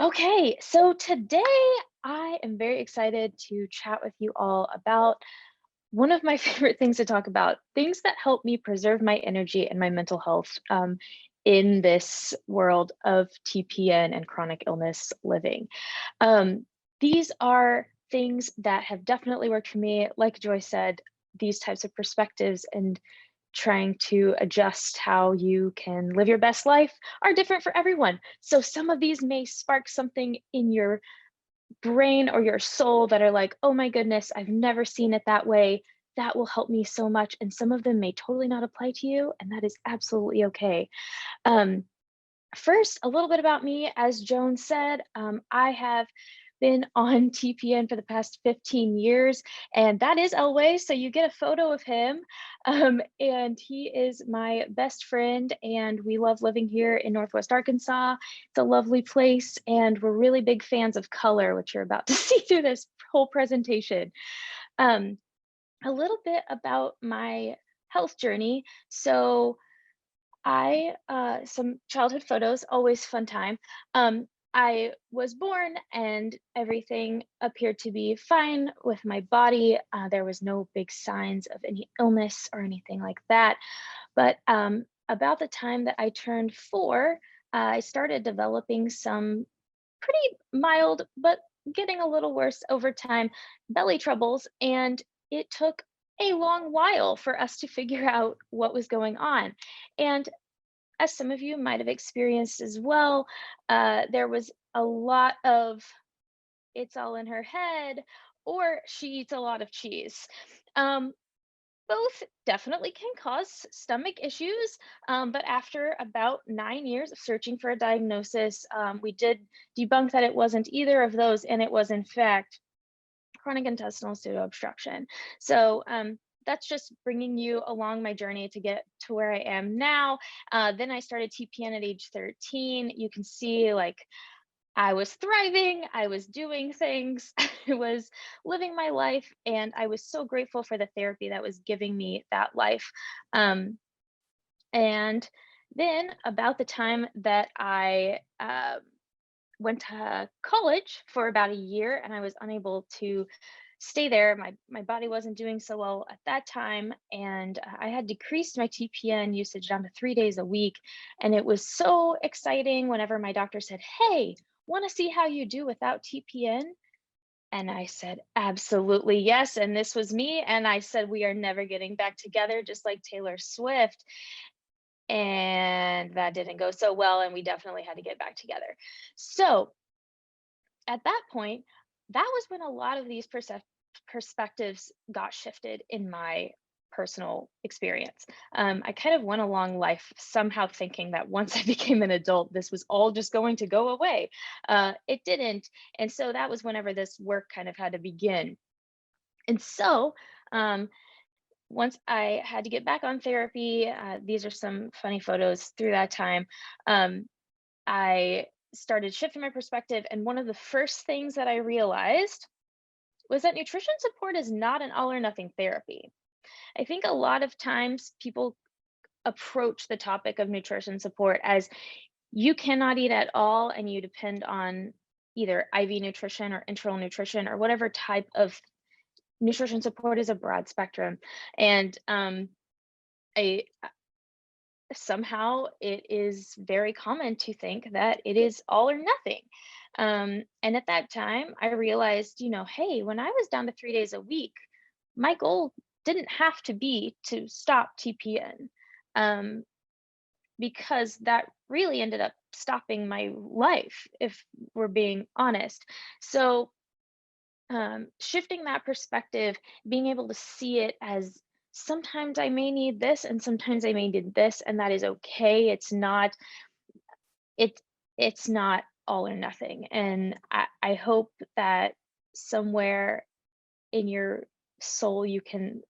Okay, so today I am very excited to chat with you all about one of my favorite things to talk about, things that help me preserve my energy and my mental health in this world of TPN and chronic illness living. Um, these are things that have definitely worked for me. Like Joy said, these types of perspectives and trying to adjust how you can live your best life are different for everyone. So some of these may spark something in your brain or your soul that are like, oh my goodness, I've never seen it that way. That will help me so much. And some of them may totally not apply to you, and that is absolutely okay. Um, First, a little bit about me. As Joan said, I have been on TPN for the past 15 years, and that is Elway. So you get a photo of him. And he is my best friend, and we love living here in Northwest Arkansas. It's a lovely place, and we're really big fans of color, which you're about to see through this whole presentation. Um, a little bit about my health journey. So, some childhood photos, always fun time. I was born and everything appeared to be fine with my body. There was no big signs of any illness or anything like that. But about the time that I turned 4, I started developing some pretty mild, but getting a little worse over time, belly troubles. And it took a long while for us to figure out what was going on. And as some of you might have experienced as well, there was a lot of it's all in her head, or she eats a lot of cheese. Um, Both definitely can cause stomach issues, but after about 9 years of searching for a diagnosis, we did debunk that it wasn't either of those, and it was in fact chronic intestinal pseudo-obstruction. So that's just bringing you along my journey to get to where I am now. Then I started TPN at age 13. You can see like I was thriving, I was doing things, I was living my life, and I was so grateful for the therapy that was giving me that life. Um, and then about the time that I went to college for about a year and I was unable to stay there. My body wasn't doing so well at that time, and I had decreased my TPN usage down to 3 days a week. And it was so exciting whenever my doctor said, "Hey, want to see how you do without TPN?" And I said, "Absolutely yes." And this was me. And I said, "We are never getting back together, just like Taylor Swift." And that didn't go so well. And we definitely had to get back together. So at that point, that was when a lot of these perspectives got shifted in my personal experience. I kind of went along life somehow thinking that once I became an adult, this was all just going to go away. It didn't. And so that was whenever this work kind of had to begin. And so, um, once I had to get back on therapy, these are some funny photos through that time. Um, I started shifting my perspective. And one of the first things that I realized was that nutrition support is not an all or nothing therapy. I think a lot of times people approach the topic of nutrition support as you cannot eat at all and you depend on either IV nutrition or enteral nutrition or whatever type of nutrition support is a broad spectrum. And I somehow it is very common to think that it is all or nothing. And at that time, I realized, hey, when I was down to 3 days a week, my goal didn't have to be to stop TPN, um, because that really ended up stopping my life, if we're being honest. So, shifting that perspective, being able to see it as sometimes I may need this and sometimes I may need this, and that is okay. It's it's not all or nothing. And I hope that somewhere in your soul you can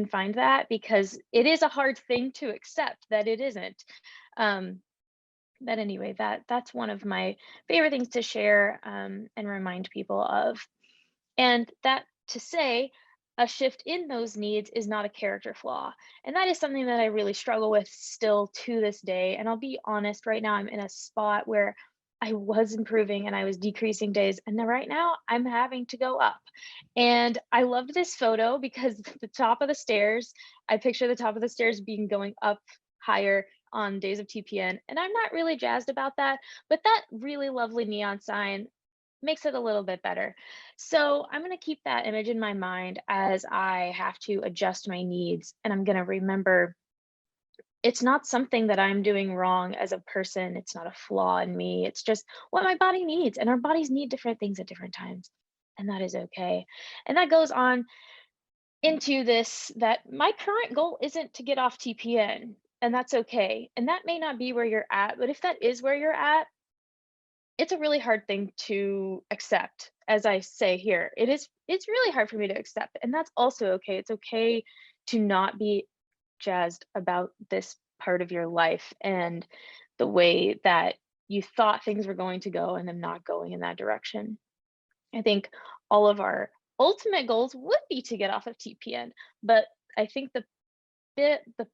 find that, because it is a hard thing to accept that it isn't. Um, but anyway, that's one of my favorite things to share, and remind people of. And that to say, a shift in those needs is not a character flaw. And that is something that I really struggle with still to this day. And I'll be honest, right now I'm in a spot where I was improving and I was decreasing days, and then right now I'm having to go up. And I loved this photo because the top of the stairs, I picture the top of the stairs being going up higher on days of TPN, and I'm not really jazzed about that, but that really lovely neon sign makes it a little bit better. So I'm going to keep that image in my mind as I have to adjust my needs, and I'm going to remember it's not something that I'm doing wrong as a person. It's not a flaw in me. It's just what my body needs. And our bodies need different things at different times. And that is okay. And that goes on into this that my current goal isn't to get off TPN. And that's okay. And that may not be where you're at. But if that is where you're at, it's a really hard thing to accept. As I say here, it's really hard for me to accept. And that's also okay. It's okay to not be jazzed about this part of your life and the way that you thought things were going to go and them not going in that direction. I think all of our ultimate goals would be to get off of TPN, but I think the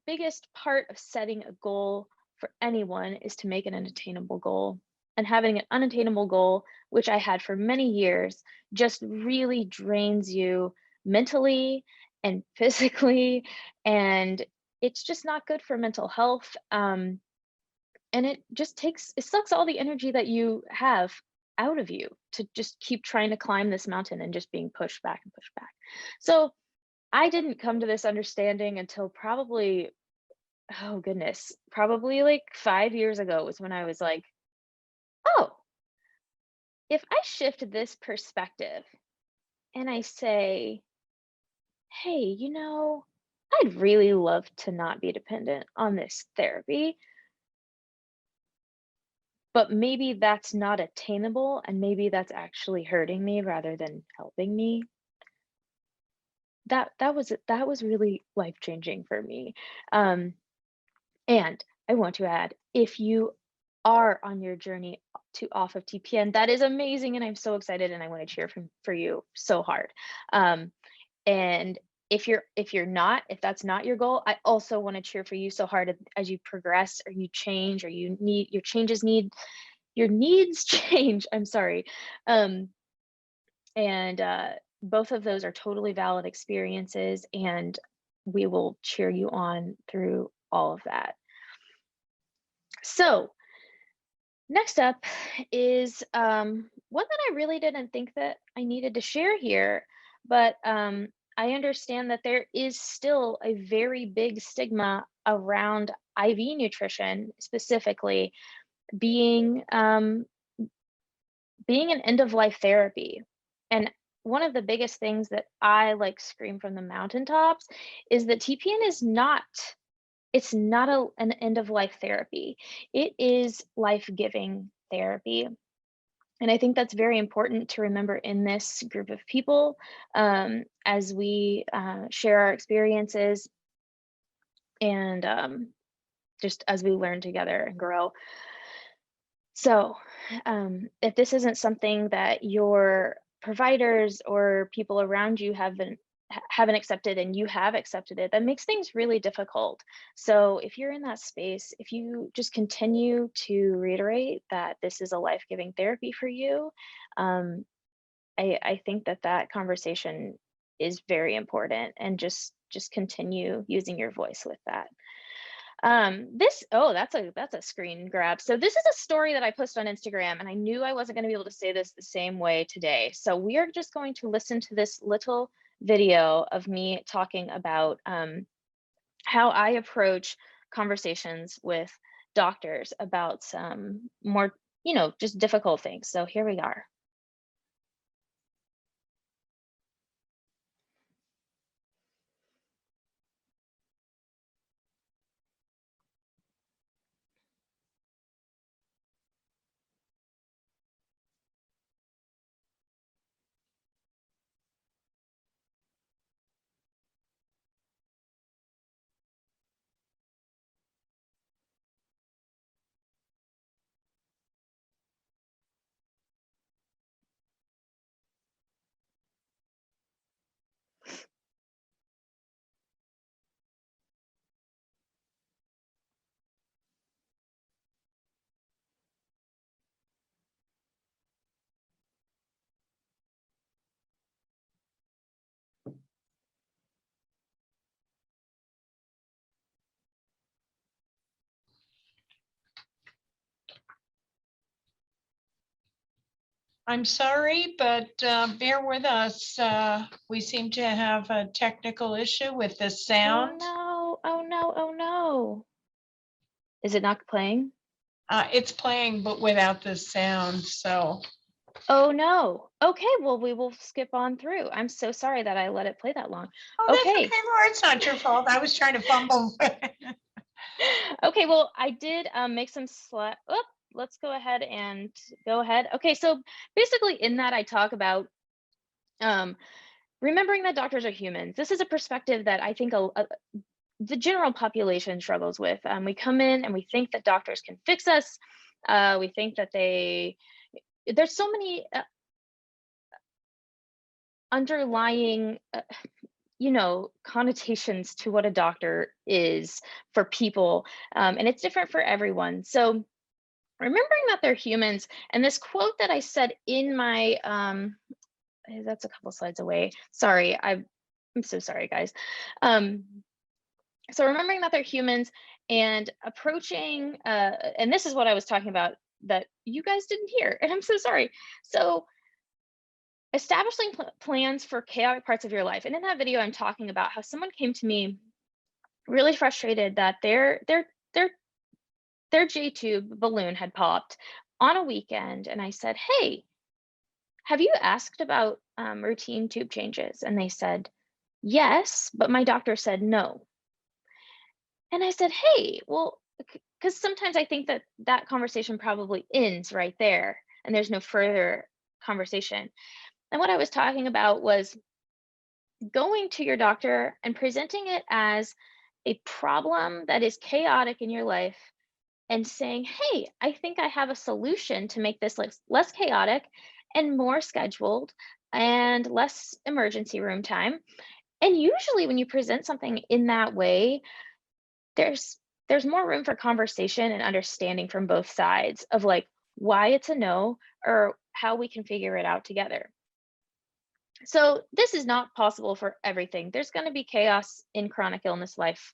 biggest part of setting a goal for anyone is to make it an attainable goal. And having an unattainable goal, which I had for many years, just really drains you mentally and physically, and it's just not good for mental health. And it sucks all the energy that you have out of you to just keep trying to climb this mountain and just being pushed back and pushed back. So I didn't come to this understanding until probably, oh goodness, probably like 5 years ago was when I was like, oh, if I shift this perspective and I say, hey, I'd really love to not be dependent on this therapy, but maybe that's not attainable and maybe that's actually hurting me rather than helping me. That was really life changing for me. Um, And I want to add, if you are on your journey to off of TPN, that is amazing, and I'm so excited, and I want to cheer for you so hard. Um, and if you're not, if that's not your goal, I also want to cheer for you so hard as you progress or you change or you need your needs change. I'm sorry. Um, and both of those are totally valid experiences, and we will cheer you on through all of that. So, next up is one that I really didn't think that I needed to share here, but I understand that there is still a very big stigma around IV nutrition, specifically being being an end of life therapy. And one of the biggest things that I like scream from the mountaintops is that TPN is not it's not an end of life therapy. It is life-giving therapy. And I think that's very important to remember in this group of people as we share our experiences and just as we learn together and grow. So, if this isn't something that your providers or people around you haven't accepted and you have accepted it, that makes things really difficult. So, if you're in that space, if you just continue to reiterate that this is a life-giving therapy for you, um, I think that that conversation is very important, and just continue using your voice with that. This oh, that's a screen grab. So this is a story that I posted on Instagram, and I knew I wasn't going to be able to say this the same way today. So we are just going to listen to this little video of me talking about how I approach conversations with doctors about some more, just difficult things. So here we are. I'm sorry, but bear with us. We seem to have a technical issue with the Oh sound. no, oh no, oh no. Is it not playing? It's playing, but without the sound. So, Oh no. Okay, well, we will skip on through. I'm so sorry that I let it play that long. oh, that's Okay. okay, Laura. It's not your fault. I was trying to fumble. Okay, well, I did make some let's go ahead and go ahead. Okay, so basically in that I talk about um remembering that doctors are humans. This is a perspective that I think the general population struggles with. We come in and we think that doctors can fix us. We think that there's so many underlying connotations to what a doctor is for people, and it's different for everyone. So remembering that they're humans, and this quote that I said in my that's a couple slides away. Sorry, I'm so sorry, guys. Um, so remembering that they're humans and approaching, and this is what I was talking about that you guys didn't hear, and I'm so sorry. So establishing plans for chaotic parts of your life. And in that video, I'm talking about how someone came to me really frustrated that their J tube balloon had popped on a weekend, and I said, "Hey, have you asked about routine tube changes?" And they said, "Yes, but my doctor said no." And I said, "Hey, well," because sometimes I think that that conversation probably ends right there, and there's no further conversation. And what I was talking about was going to your doctor and presenting it as a problem that is chaotic in your life and saying, "Hey, I think I have a solution to make this less chaotic and more scheduled and less emergency room time." And usually when you present something in that way, there's there's more room for conversation and understanding from both sides of like why it's a no or how we can figure it out together. So this is not possible for everything. There's going to be chaos in chronic illness life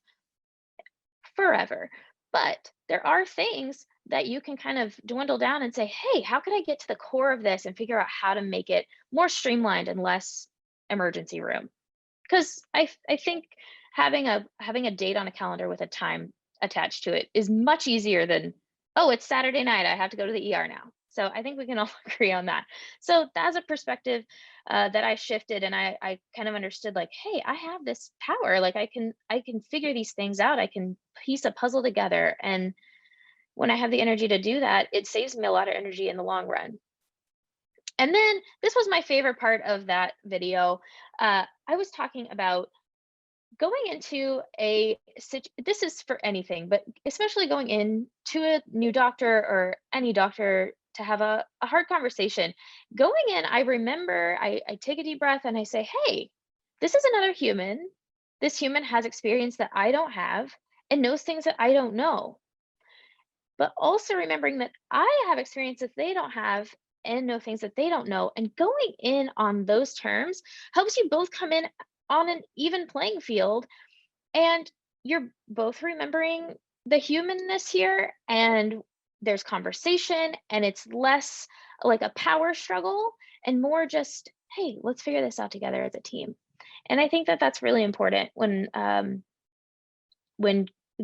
forever. But there are things that you can kind of dwindle down and say, "Hey, how can I get to the core of this and figure out how to make it more streamlined and less emergency room?" Because I think having a date on a calendar with a time attached to it is much easier than, "Oh, it's Saturday night. I have to go to the ER now." So I think we can all agree on that. So that's a perspective that I shifted, and I kind of understood like, "Hey, I have this power. Like I can figure these things out. I can piece a puzzle together, and when I have the energy to do that, it saves me a lot of energy in the long run." And then this was my favorite part of that video. I was talking about going into this is for anything, but especially going into a new doctor or any doctor to have a hard conversation. Going in, I remember I take a deep breath and I say, "Hey, this is another human. This human has experience that I don't have and knows things that I don't know." But also remembering that I have experiences they don't have and know things that they don't know. And going in on those terms helps you both come in on an even playing field, and you're both remembering the humanness here, and there's conversation, and it's less like a power struggle and more just, "Hey, let's figure this out together as a team." And I think that that's really important when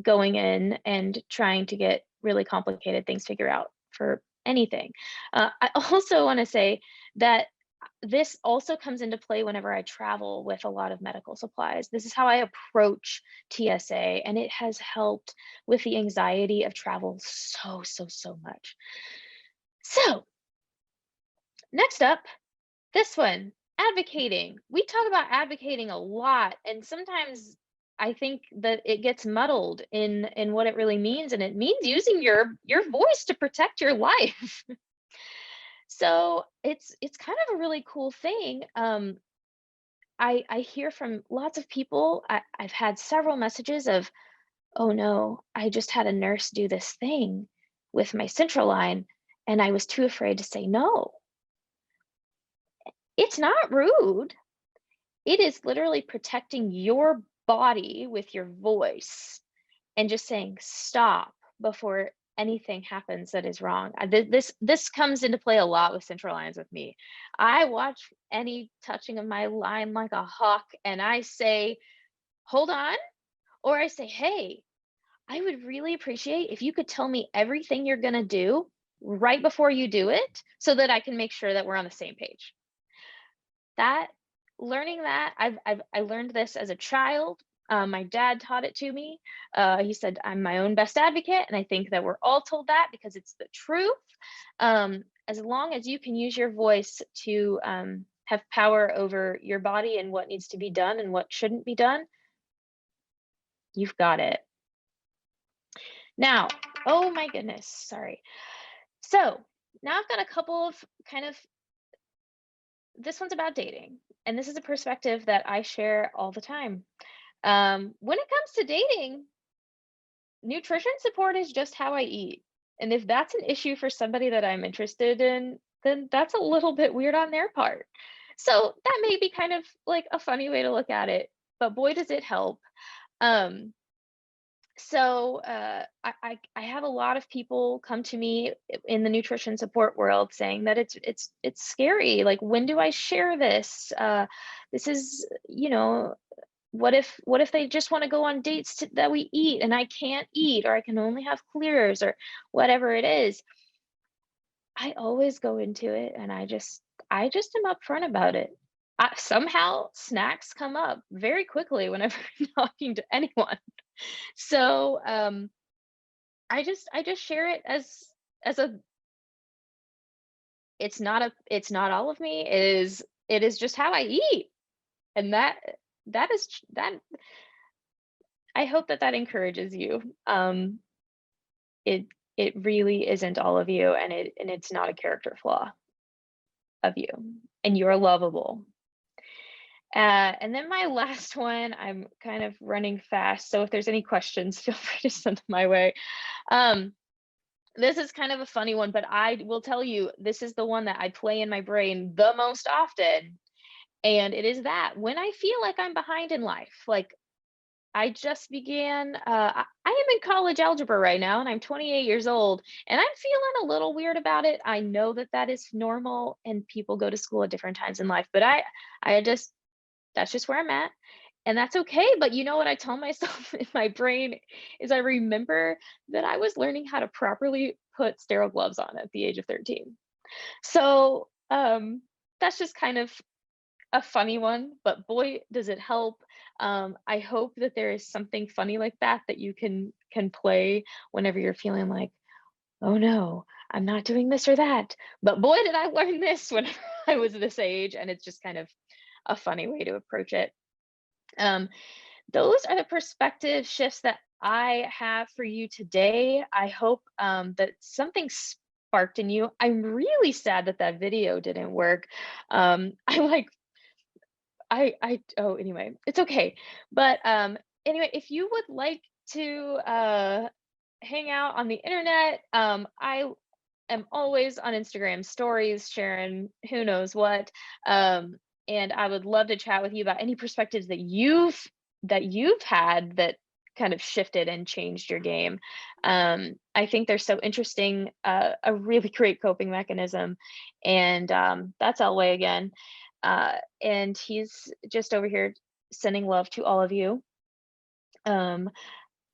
going in and trying to get really complicated things figured out for anything. I also want to say that this also comes into play whenever I travel with a lot of medical supplies. This is how I approach TSA, and it has helped with the anxiety of travel so, so, so much. So, next up, this one, advocating. We talk about advocating a lot, and sometimes I think that it gets muddled in what it really means, and it means using your voice to protect your life. So it's kind of a really cool thing. I hear from lots of people. I've had several messages of, "Oh no, I just had a nurse do this thing with my central line, and I was too afraid to say no." It's not rude. It is literally protecting your body with your voice and just saying stop before anything happens that is wrong. This comes into play a lot with central lines with me. I watch any touching of my line like a hawk, and I say, "Hold on," or I say, "Hey, I would really appreciate if you could tell me everything you're gonna do right before you do it, so that I can make sure that we're on the same page." That learning that I learned this as a child. My dad taught it to me. He said I'm my own best advocate, and I think that we're all told that because it's the truth. As long as you can use your voice to have power over your body and what needs to be done and what shouldn't be done, you've got it. Now, oh my goodness, sorry. So now I've got a couple of kind of, this one's about dating, and this is a perspective that I share all the time. When it comes to dating, nutrition support is just how I eat. And if that's an issue for somebody that I'm interested in, then that's a little bit weird on their part. So that may be kind of like a funny way to look at it, but boy, does it help. Um, I have a lot of people come to me in the nutrition support world saying that it's scary. Like, when do I share this? This is, what if they just want to go on dates that we eat and I can't eat, or I can only have clears, or whatever it is. I always go into it and I just am upfront about it. Somehow snacks come up very quickly whenever I'm talking to anyone. So I just share it as a, it's not all of me. It is just how I eat. And that I hope that encourages you. It it really isn't all of you, and it's not a character flaw of you, and you're lovable. And then my last one, I'm kind of running fast, so if there's any questions, feel free to send them my way. Um, this is kind of a funny one, but I will tell you, this is the one that I play in my brain the most often, and it is that when I feel like I'm behind in life, like I just began, I am in college algebra right now, and I'm 28 years old, and I'm feeling a little weird about it. I know that that is normal, and people go to school at different times in life, but that's just where I'm at, and that's okay. But you know what I tell myself in my brain is I remember that I was learning how to properly put sterile gloves on at the age of 13. So that's just kind of a funny one, but boy, does it help. I hope that there is something funny like that you can play whenever you're feeling like, oh no, I'm not doing this or that. But boy, did I learn this when I was this age, and it's just kind of a funny way to approach it. Um, those are the perspective shifts that I have for you today. I hope that something sparked in you. I'm really sad that that video didn't work. I like oh, anyway, it's okay. But anyway, if you would like to hang out on the internet, I am always on Instagram stories, sharing who knows what. And I would love to chat with you about any perspectives that you've had that kind of shifted and changed your game. I think they're so interesting, a really great coping mechanism. And that's Elway again. And he's just over here sending love to all of you. Um,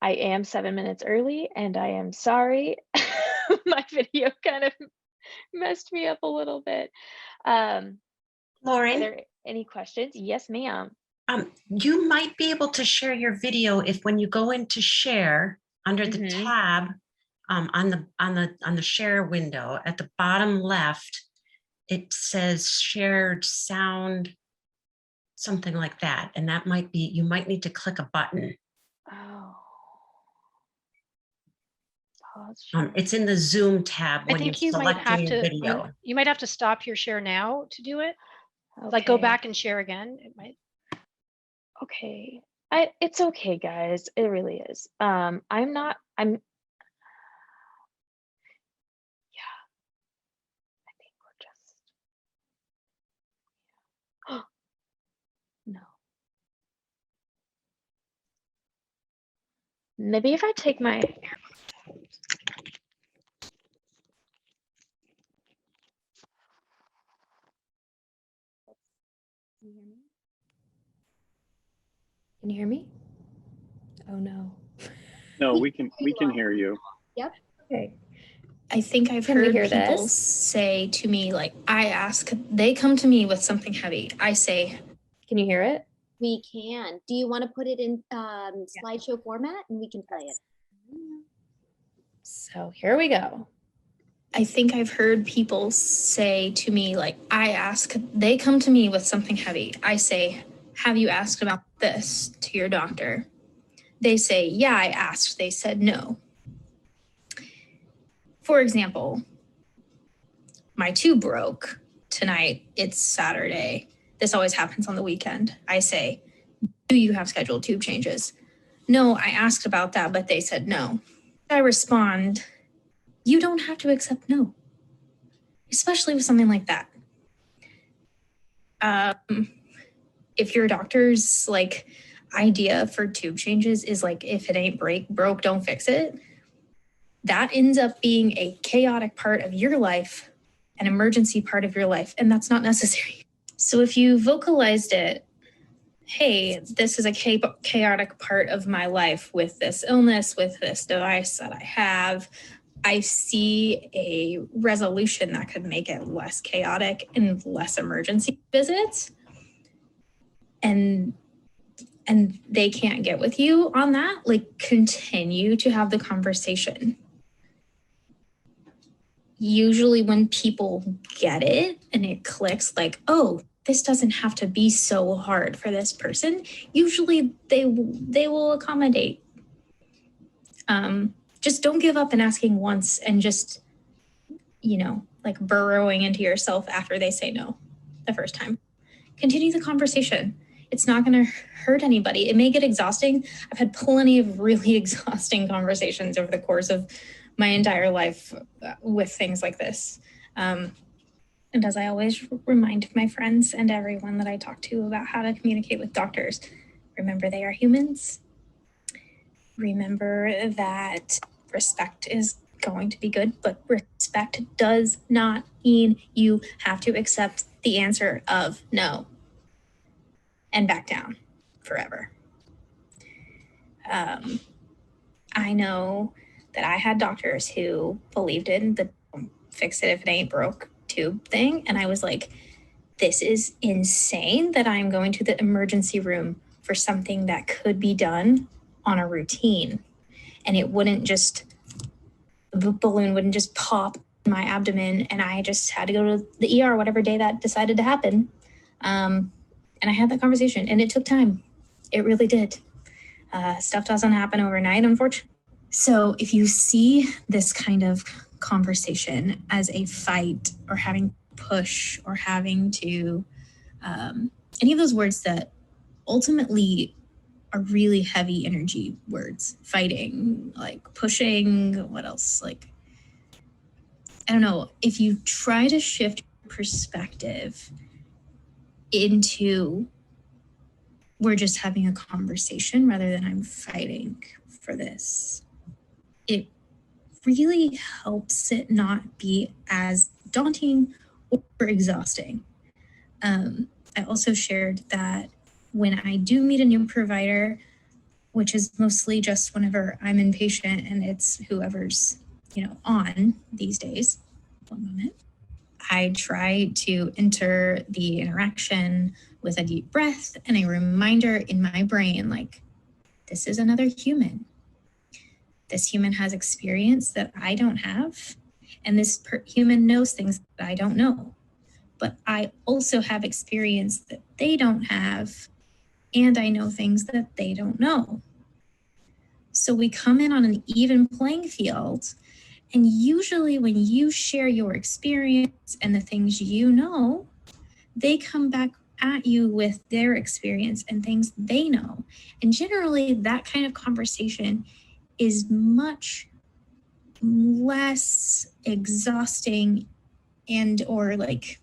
I am 7 minutes early, and I am sorry. My video kind of messed me up a little bit. Um, are Lauren, there any questions? Yes, ma'am. you might be able to share your video if when you go into share under the Hmm. tab on the share window at the bottom left, it says shared sound, something like that. And that might be, you might need to click a button. Oh, pause It's share. in the Zoom tab I when you're think you might selecting have your to, video. you might have to stop your share now to do it. Like go Okay. back and share again. It might. Okay. It's okay, guys. It really is. I'm yeah, I think we're just no. Maybe if I take my Can you hear me? Oh no. No, we can hear you. Yep. Okay. I think I've Can we heard hear people this? say to me, like, they come to me with something heavy. I say, Can you hear it? We can. Do you want to put it in slideshow format and we can play it? So here we go. I think I've heard people say to me, like, they come to me with something heavy. I say, have you asked about this to your doctor? They say, yeah, I asked. They said no. For example, my tube broke tonight. It's Saturday. This always happens on the weekend. I say, do you have scheduled tube changes? No, I asked about that, but they said no. I respond, you don't have to accept no, especially with something like that. If your doctor's like idea for tube changes is like, if it ain't broke, don't fix it, that ends up being a chaotic part of your life, an emergency part of your life, and that's not necessary. So if you vocalized it, hey, this is a chaotic part of my life with this illness, with this device that I have, I see a resolution that could make it less chaotic and less emergency visits. And they can't get with you on that, like, continue to have the conversation. Usually when people get it and it clicks, like, oh, this doesn't have to be so hard for this person, usually they will accommodate. Just don't give up and asking once and just, like burrowing into yourself after they say no the first time. Continue the conversation. It's not going to hurt anybody. It may get exhausting. I've had plenty of really exhausting conversations over the course of my entire life with things like this. And as I always remind my friends and everyone that I talk to about how to communicate with doctors, remember they are humans. Remember that respect is going to be good, but respect does not mean you have to accept the answer of no and back down forever. I know that I had doctors who believed in the fix it if it ain't broke tube thing. And I was like, this is insane that I'm going to the emergency room for something that could be done on a routine. And it wouldn't just, the balloon wouldn't just pop in my abdomen. And I just had to go to the ER whatever day that decided to happen. And I had that conversation and it took time. It really did. Stuff doesn't happen overnight, unfortunately. So if you see this kind of conversation as a fight or having to push or having to, any of those words that ultimately are really heavy energy words, fighting, like pushing, what else? Like, I don't know, if you try to shift perspective into we're just having a conversation rather than I'm fighting for this, it really helps it not be as daunting or exhausting. I also shared that when I do meet a new provider, which is mostly just whenever I'm inpatient and it's whoever's, on these days, one moment, I try to enter the interaction with a deep breath and a reminder in my brain, like, this is another human. This human has experience that I don't have, and this human knows things that I don't know. But I also have experience that they don't have, and I know things that they don't know. So we come in on an even playing field, and usually when you share your experience and the things you know, they come back at you with their experience and things they know. And generally that kind of conversation is much less exhausting and or like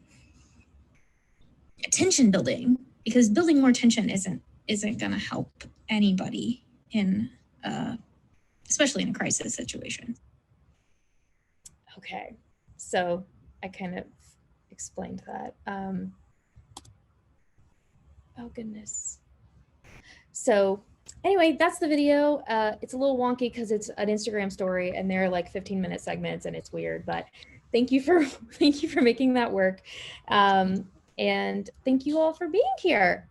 tension building, because building more tension isn't going to help anybody in especially in a crisis situation. Okay, so I kind of explained that. Oh goodness. So anyway, that's the video. It's a little wonky because it's an Instagram story and they're like 15-minute segments and it's weird, but thank you for making that work. And thank you all for being here.